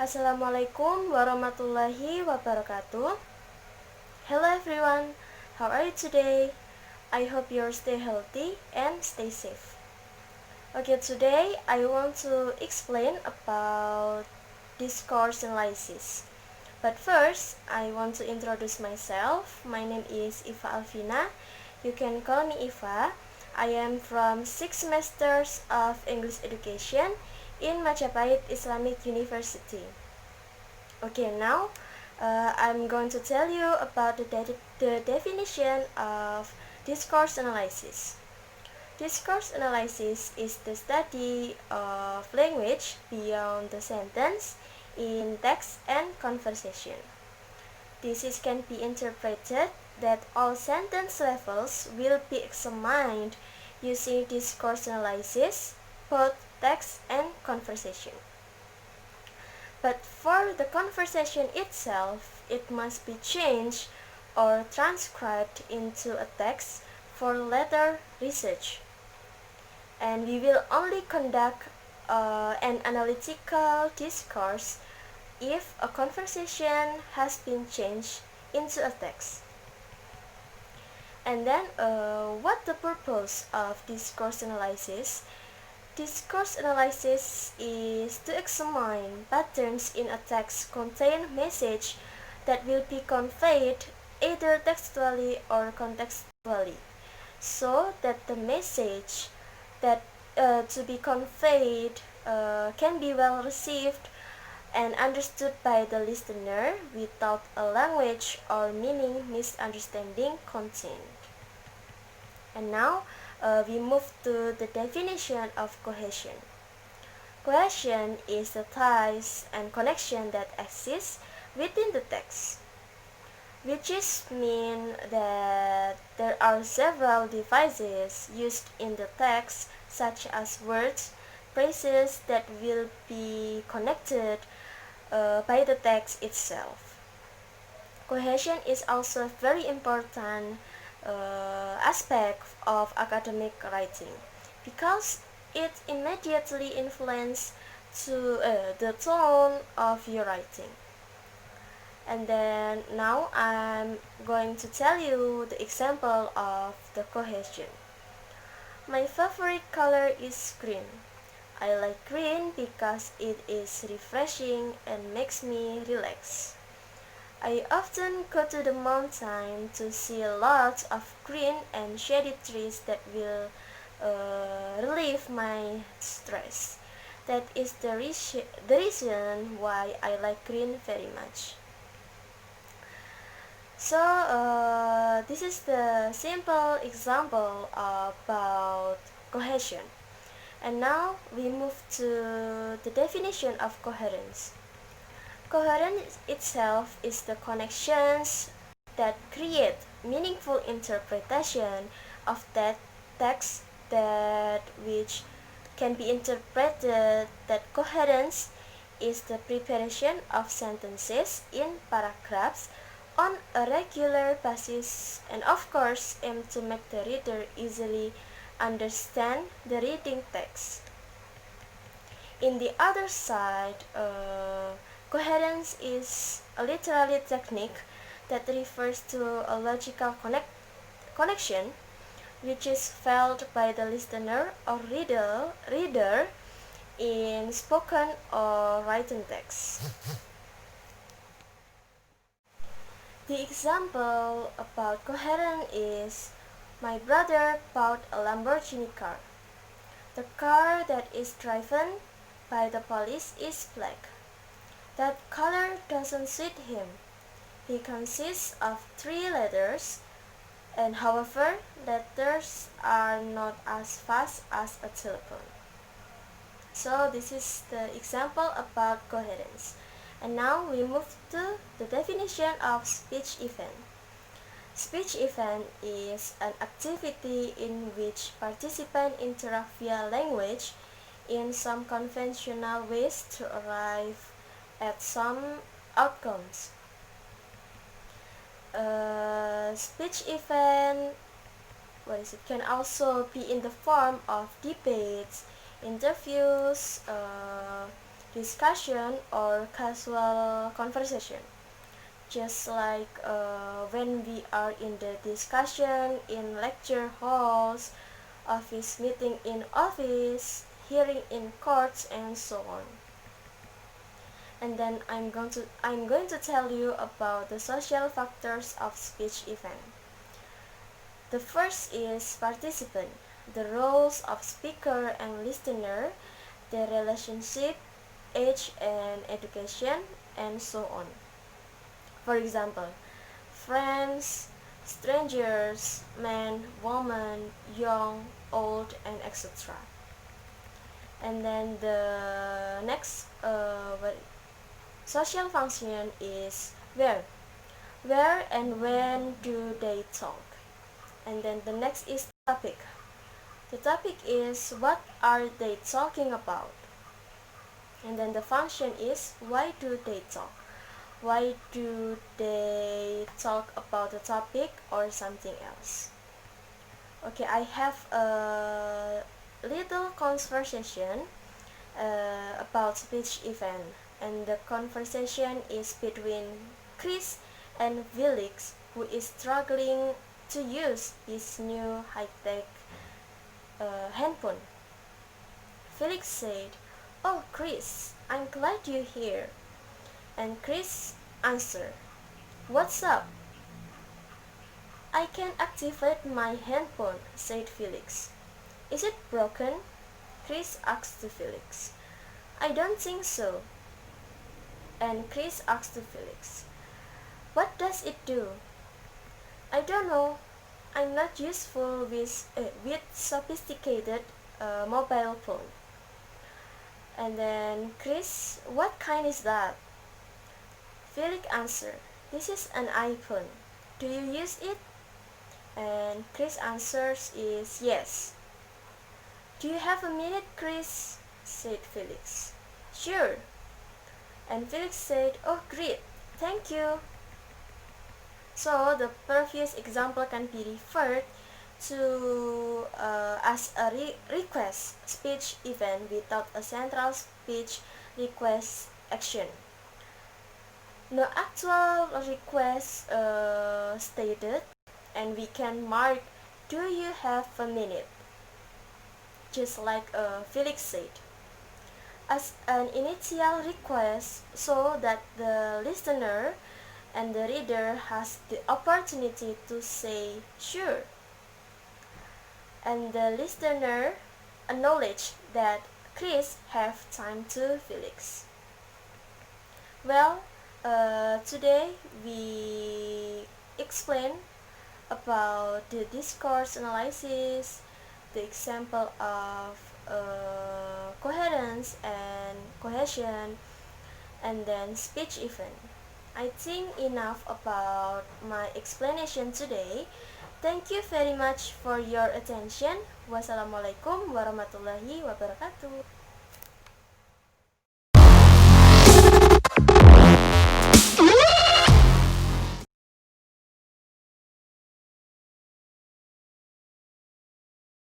Assalamualaikum warahmatullahi wabarakatuh. Hello everyone, how are you today? I hope you stay healthy and stay safe. Okay, today I want to explain about discourse analysis. But first, I want to introduce myself. My name is Alvina. You can call me Iva. I am from 6 semesters of English education in Majapahit Islamic University. Okay, now I'm going to tell you about the definition of discourse analysis. Discourse analysis is the study of language beyond the sentence in text and conversation. This can be interpreted that all sentence levels will be examined using discourse analysis, both text and conversation. But for the conversation itself, it must be changed or transcribed into a text for later research. And we will only conduct an analytical discourse if a conversation has been changed into a text. And then, what the purpose of discourse analysis? Discourse analysis is to examine patterns in a text contain message that will be conveyed either textually or contextually, so that the message that to be conveyed can be well received and understood by the listener without a language or meaning misunderstanding content. And now we move to the definition of cohesion. Cohesion is the ties and connection that exists within the text, which is mean that there are several devices used in the text, such as words, phrases that will be connected by the text itself. Cohesion is also a very important aspect of academic writing because it immediately influences the tone of your writing. And then now I'm going to tell you the example of the cohesion. My favorite color is green. I like green because it is refreshing and makes me relax. I often go to the mountain to see lots of green and shady trees that will relieve my stress. That is the reason why I like green very much. So this is the simple example about cohesion. And now we move to the definition of coherence. Coherence itself is the connections that create meaningful interpretation of that text that which can be interpreted that coherence is the preparation of sentences in paragraphs on a regular basis and of course aim to make the reader easily understand the reading text. In the other side, coherence is a literary technique that refers to a logical connection which is felt by the listener or reader in spoken or written text. The example about coherence is my brother bought a Lamborghini car. The car that is driven by the police is black. That color doesn't suit him. He consists of 3 letters, and however, letters are not as fast as a telephone. So this is the example about coherence. And now we move to the definition of speech event. Speech event is an activity in which participants interact via language in some conventional ways to arrive at some outcomes. Speech event can also be in the form of debates, interviews, discussion or casual conversation. Just like when we are in the discussion in lecture halls, office meeting in office, hearing in courts, and so on. And then I'm going to tell you about the social factors of speech event. The first is participant, the roles of speaker and listener, their relationship, age and education, and so on. For example, friends, strangers, man, woman, young, old, and etc. And then the next social function is where. Where and when do they talk? And then the next is topic. The topic is what are they talking about? And then the function is why do they talk? Why do they talk about the topic or something else? Okay, I have a little conversation about speech event, and the conversation is between Chris and Felix, who is struggling to use his new high-tech handphone. Felix said, "Oh, Chris, I'm glad you're here." And Chris answered, "What's up?" "I can't activate my handphone," said Felix. "Is it broken?" Chris asked Felix. "I don't think so." And Chris asked Felix, "What does it do?" "I don't know. I'm not useful with sophisticated mobile phone." And then Chris, "What kind is that?" Felix answered, "This is an iPhone. Do you use it?" And Chris answers is yes. "Do you have a minute, Chris?" said Felix. "Sure." And Felix said, "Oh, great, thank you." So the previous example can be referred to as a request speech event without a central speech request action. No actual request stated, and we can mark, "Do you have a minute?" just like Felix said, as an initial request so that the listener and the reader has the opportunity to say sure, and the listener acknowledge that Chris have time to Felix. Well, today we explain about the discourse analysis, the example of coherence and cohesion, and then speech event. I think enough about my explanation today. Thank you very much for your attention. Wassalamualaikum warahmatullahi wabarakatuh.